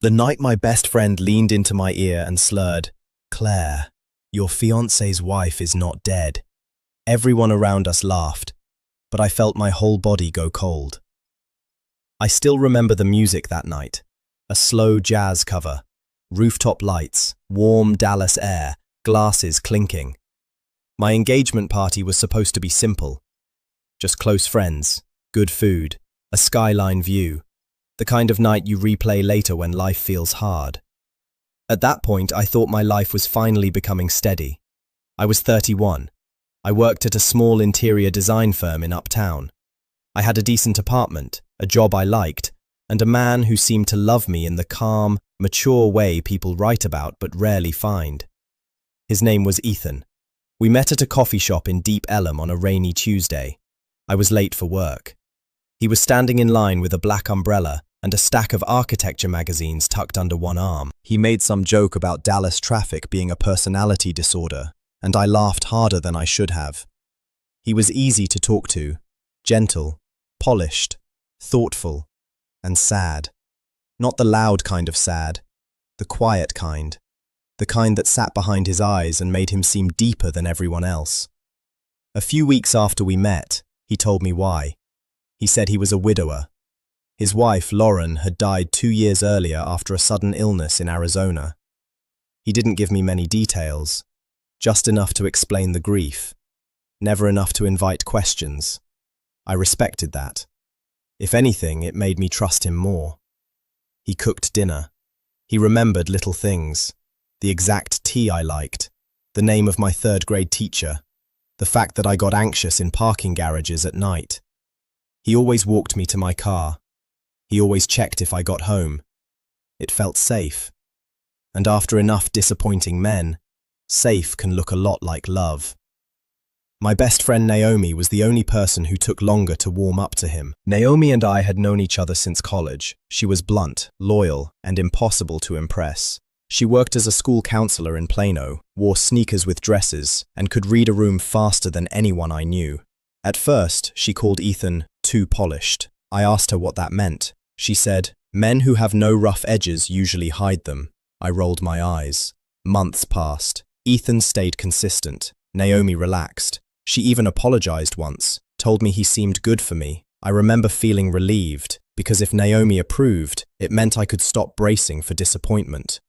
The night my best friend leaned into my ear and slurred, "Claire, your fiancé's wife is not dead." Everyone around us laughed, but I felt my whole body go cold. I still remember the music that night, a slow jazz cover, rooftop lights, warm Dallas air, glasses clinking. My engagement party was supposed to be simple. Just close friends, good food, a skyline view, the kind of night you replay later when life feels hard. At that point, I thought my life was finally becoming steady. I was 31. I worked at a small interior design firm in Uptown. I had a decent apartment, a job I liked, and a man who seemed to love me in the calm, mature way people write about but rarely find. His name was Ethan. We met at a coffee shop in Deep Ellum on a rainy Tuesday. I was late for work. He was standing in line with a black umbrella and a stack of architecture magazines tucked under one arm. He made some joke about Dallas traffic being a personality disorder, and I laughed harder than I should have. He was easy to talk to, gentle, polished, thoughtful, and sad. Not the loud kind of sad, the quiet kind, the kind that sat behind his eyes and made him seem deeper than everyone else. A few weeks after we met, he told me why. He said he was a widower. His wife, Lauren, had died 2 years earlier after a sudden illness in Arizona. He didn't give me many details, just enough to explain the grief, never enough to invite questions. I respected that. If anything, it made me trust him more. He cooked dinner. He remembered little things, the exact tea I liked, the name of my third-grade teacher, the fact that I got anxious in parking garages at night. He always walked me to my car. He always checked if I got home. It felt safe. And after enough disappointing men, safe can look a lot like love. My best friend Naomi was the only person who took longer to warm up to him. Naomi and I had known each other since college. She was blunt, loyal, and impossible to impress. She worked as a school counselor in Plano, wore sneakers with dresses, and could read a room faster than anyone I knew. At first, she called Ethan too polished. I asked her what that meant. She said, "Men who have no rough edges usually hide them." I rolled my eyes. Months passed. Ethan stayed consistent. Naomi relaxed. She even apologized once, told me he seemed good for me. I remember feeling relieved, because if Naomi approved, it meant I could stop bracing for disappointment.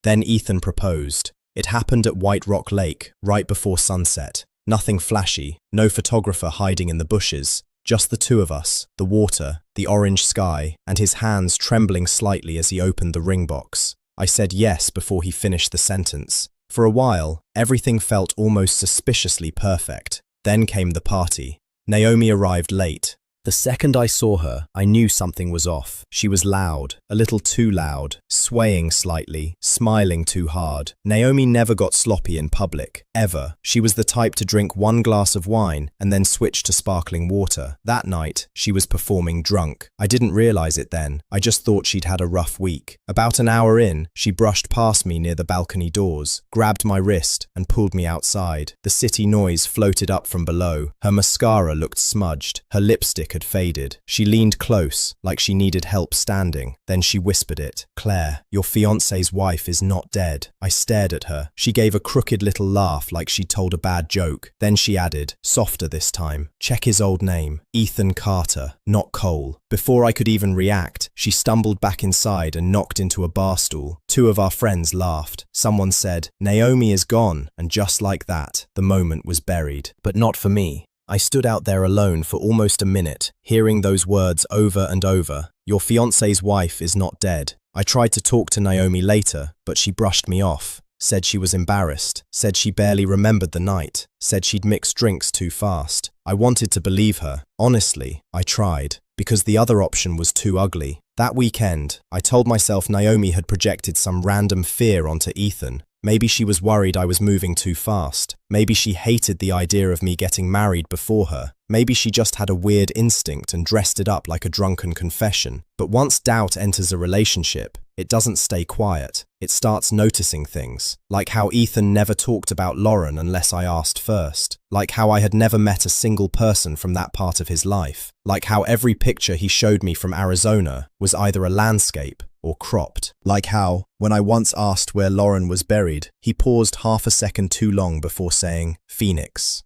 Then Ethan proposed. It happened at White Rock Lake, right before sunset. Nothing flashy, no photographer hiding in the bushes, just the two of us, the water, the orange sky, and his hands trembling slightly as he opened the ring box. I said yes before he finished the sentence. For a while, everything felt almost suspiciously perfect. Then came the party. Naomi arrived late. The second I saw her, I knew something was off. She was loud, a little too loud, swaying slightly, smiling too hard. Naomi never got sloppy in public, ever. She was the type to drink one glass of wine and then switch to sparkling water. That night, she was performing drunk. I didn't realize it then. I just thought she'd had a rough week. About an hour in, she brushed past me near the balcony doors, grabbed my wrist, and pulled me outside. The city noise floated up from below. Her mascara looked smudged. Her lipstick had faded. She leaned close, like she needed help standing. Then she whispered it. "Claire, your fiancé's wife is not dead." I stared at her. She gave a crooked little laugh like she'd told a bad joke. Then she added, softer this time, "Check his old name. Ethan Carter, not Cole." Before I could even react, she stumbled back inside and knocked into a bar stool. Two of our friends laughed. Someone said, "Naomi is gone," and just like that, the moment was buried. But not for me. I stood out there alone for almost a minute, hearing those words over and over. Your fiancé's wife is not dead. I tried to talk to Naomi later, but she brushed me off, said she was embarrassed, said she barely remembered the night, said she'd mixed drinks too fast. I wanted to believe her. Honestly, I tried, because the other option was too ugly. That weekend, I told myself Naomi had projected some random fear onto Ethan. Maybe she was worried I was moving too fast. Maybe she hated the idea of me getting married before her. Maybe she just had a weird instinct and dressed it up like a drunken confession. But once doubt enters a relationship, it doesn't stay quiet. It starts noticing things, like how Ethan never talked about Lauren unless I asked first, like how I had never met a single person from that part of his life, like how every picture he showed me from Arizona was either a landscape or cropped. Like how, when I once asked where Lauren was buried, he paused half a second too long before saying, Phoenix.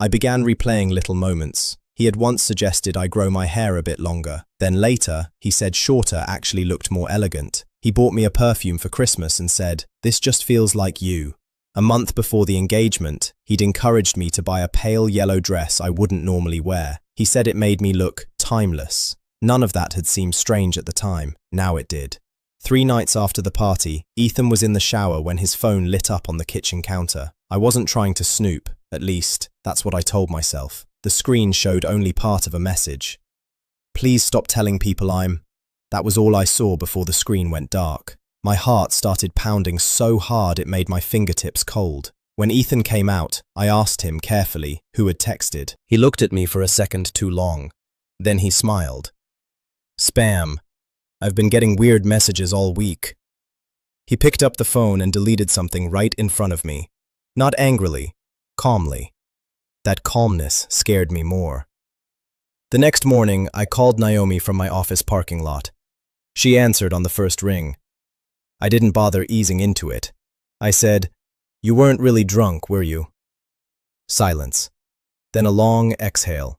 I began replaying little moments. He had once suggested I grow my hair a bit longer. Then later, he said shorter actually looked more elegant. He bought me a perfume for Christmas and said, this just feels like you. A month before the engagement, he'd encouraged me to buy a pale yellow dress I wouldn't normally wear. He said it made me look timeless. None of that had seemed strange at the time. Now it did. 3 nights after the party, Ethan was in the shower when his phone lit up on the kitchen counter. I wasn't trying to snoop, at least, that's what I told myself. The screen showed only part of a message. Please stop telling people I'm... That was all I saw before the screen went dark. My heart started pounding so hard it made my fingertips cold. When Ethan came out, I asked him carefully who had texted. He looked at me for a second too long. Then he smiled. Spam. I've been getting weird messages all week. He picked up the phone and deleted something right in front of me. Not angrily, calmly. That calmness scared me more. The next morning, I called Naomi from my office parking lot. She answered on the first ring. I didn't bother easing into it. I said, you weren't really drunk, were you? Silence. Then a long exhale.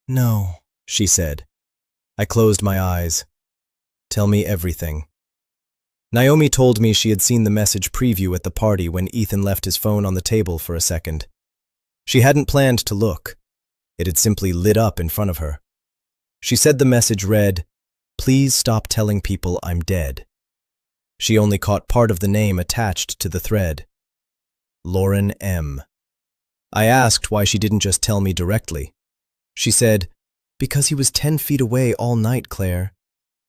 No, she said. I closed my eyes. Tell me everything. Naomi told me she had seen the message preview at the party when Ethan left his phone on the table for a second. She hadn't planned to look. It had simply lit up in front of her. She said the message read, please stop telling people I'm dead. She only caught part of the name attached to the thread. Lauren M. I asked why she didn't just tell me directly. She said, because he was 10 feet away all night, Claire.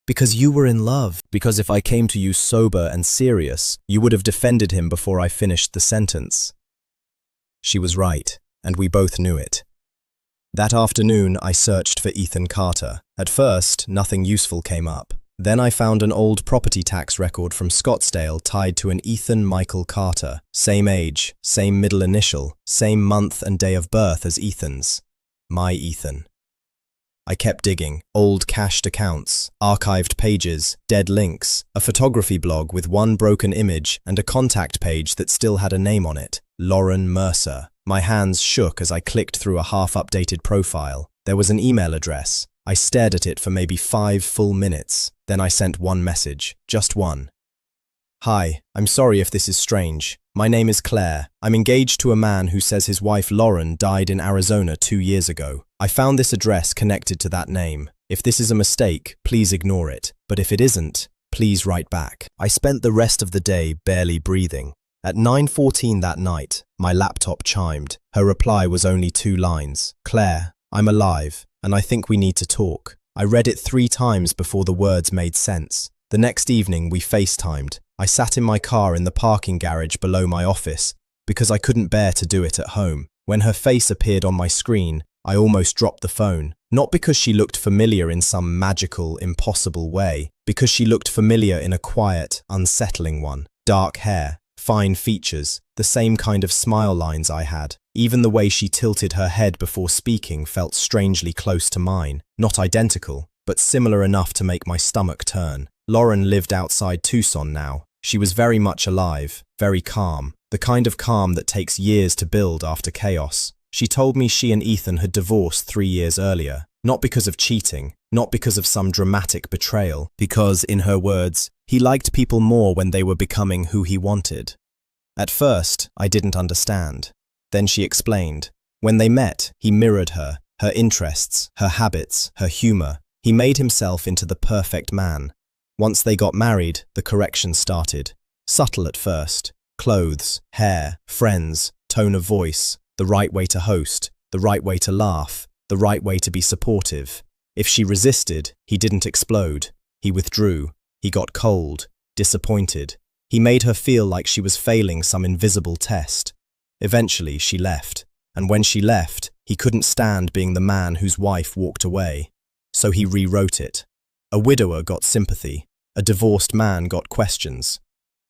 Because you were in love. Because if I came to you sober and serious, you would have defended him before I finished the sentence. She was right, and we both knew it. That afternoon, I searched for Ethan Carter. At first, nothing useful came up. Then I found an old property tax record from Scottsdale tied to an Ethan Michael Carter. Same age, same middle initial, same month and day of birth as Ethan's. My Ethan. I kept digging. Old cached accounts, archived pages, dead links, a photography blog with one broken image and a contact page that still had a name on it. Lauren Mercer. My hands shook as I clicked through a half-updated profile. There was an email address. I stared at it for maybe 5 full minutes. Then I sent one message. Just one. Hi, I'm sorry if this is strange. My name is Claire. I'm engaged to a man who says his wife Lauren died in Arizona 2 years ago. I found this address connected to that name. If this is a mistake, please ignore it. But if it isn't, please write back. I spent the rest of the day barely breathing. At 9:14 that night, my laptop chimed. Her reply was only 2 lines. Claire, I'm alive, and I think we need to talk. I read it 3 times before the words made sense. The next evening, we FaceTimed. I sat in my car in the parking garage below my office because I couldn't bear to do it at home. When her face appeared on my screen, I almost dropped the phone. Not because she looked familiar in some magical, impossible way, because she looked familiar in a quiet, unsettling one. Dark hair, fine features, the same kind of smile lines I had. Even the way she tilted her head before speaking felt strangely close to mine. Not identical, but similar enough to make my stomach turn. Lauren lived outside Tucson now. She was very much alive, very calm, the kind of calm that takes years to build after chaos. She told me she and Ethan had divorced 3 years earlier, not because of cheating, not because of some dramatic betrayal, because, in her words, he liked people more when they were becoming who he wanted. At first, I didn't understand. Then she explained. When they met, he mirrored her, her interests, her habits, her humor. He made himself into the perfect man. Once they got married, the correction started. Subtle at first. Clothes, hair, friends, tone of voice, the right way to host, the right way to laugh, the right way to be supportive. If she resisted, he didn't explode. He withdrew. He got cold, disappointed. He made her feel like she was failing some invisible test. Eventually, she left. And when she left, he couldn't stand being the man whose wife walked away. So he rewrote it. A widower got sympathy. A divorced man got questions.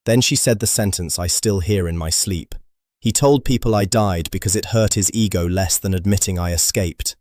Then she said the sentence I still hear in my sleep. He told people I died because it hurt his ego less than admitting I escaped.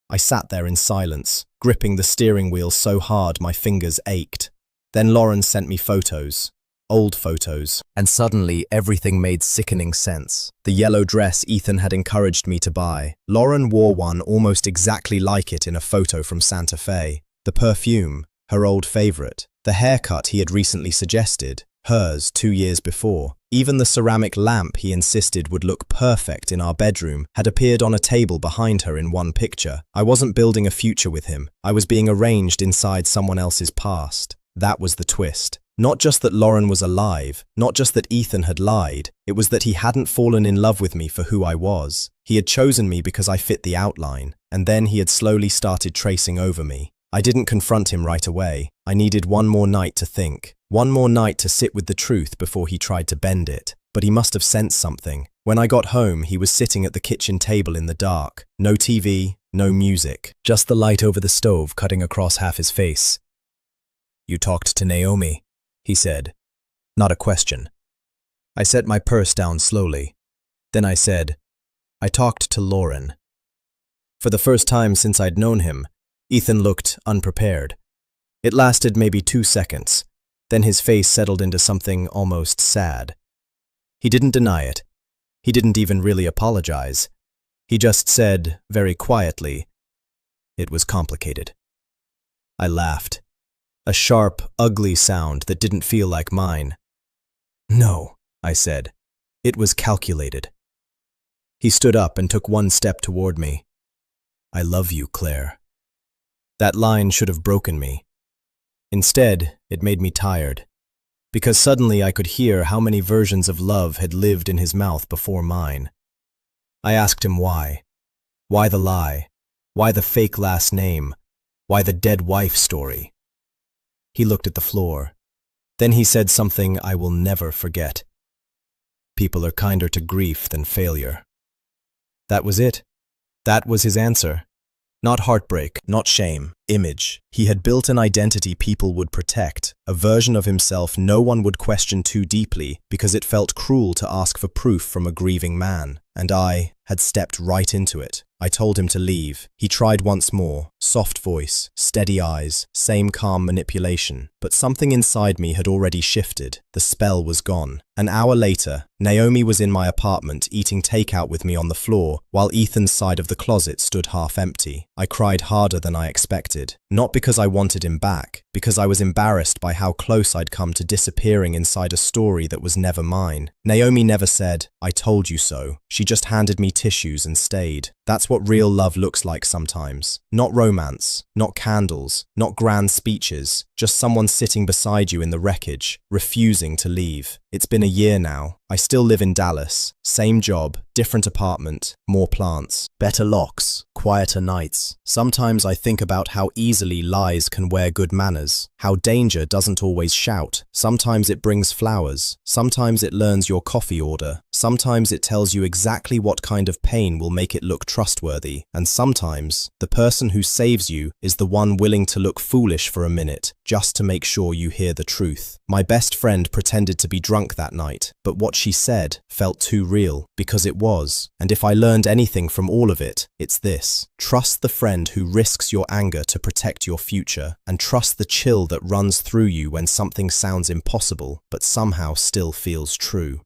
I sat there in silence, gripping the steering wheel so hard my fingers ached. Then Lauren sent me photos. Old photos, and suddenly everything made sickening sense. The yellow dress Ethan had encouraged me to buy. Lauren wore one almost exactly like it in a photo from Santa Fe. The perfume, her old favorite. The haircut he had recently suggested, hers 2 years before. Even the ceramic lamp he insisted would look perfect in our bedroom had appeared on a table behind her in one picture. I wasn't building a future with him. I was being arranged inside someone else's past. That was the twist. Not just that Lauren was alive, not just that Ethan had lied, it was that he hadn't fallen in love with me for who I was. He had chosen me because I fit the outline, and then he had slowly started tracing over me. I didn't confront him right away. I needed one more night to think, one more night to sit with the truth before he tried to bend it. But he must have sensed something. When I got home, he was sitting at the kitchen table in the dark. No TV, no music, just the light over the stove cutting across half his face. "You talked to Naomi," he said. Not a question. I set my purse down slowly. Then I said, "I talked to Lauren." For the first time since I'd known him, Ethan looked unprepared. It lasted maybe 2 seconds. Then his face settled into something almost sad. He didn't deny it. He didn't even really apologize. He just said, very quietly, "It was complicated." I laughed. A sharp, ugly sound that didn't feel like mine. "No," I said. "It was calculated." He stood up and took one step toward me. "I love you, Claire." That line should have broken me. Instead, it made me tired, because suddenly I could hear how many versions of love had lived in his mouth before mine. I asked him why. Why the lie? Why the fake last name? Why the dead wife story? He looked at the floor. Then he said something I will never forget. "People are kinder to grief than failure." That was it. That was his answer. Not heartbreak, not shame, image. He had built an identity people would protect, a version of himself no one would question too deeply because it felt cruel to ask for proof from a grieving man. And I had stepped right into it. I told him to leave. He tried once more. Soft voice, steady eyes, same calm manipulation. But something inside me had already shifted. The spell was gone. An hour later, Naomi was in my apartment eating takeout with me on the floor, while Ethan's side of the closet stood half empty. I cried harder than I expected. Not because I wanted him back, because I was embarrassed by how close I'd come to disappearing inside a story that was never mine. Naomi never said, "I told you so." She just handed me tissues and stayed. That's what real love looks like sometimes. Not romance, not candles, not grand speeches, just someone sitting beside you in the wreckage, refusing to leave. It's been a year now. I still live in Dallas. Same job, different apartment, more plants, better locks, quieter nights. Sometimes I think about how easily lies can wear good manners, how danger doesn't always shout. Sometimes it brings flowers, sometimes it learns your coffee order, sometimes it tells you exactly what kind of pain will make it look trustworthy, and sometimes the person who saves you is the one willing to look foolish for a minute, just to make sure you hear the truth. My best friend pretended to be drunk that night, but what she said felt too real, because it was. And if I learned anything from all of it, it's this. Trust the friend who risks your anger to protect your future, and trust the chill that runs through you when something sounds impossible, but somehow still feels true.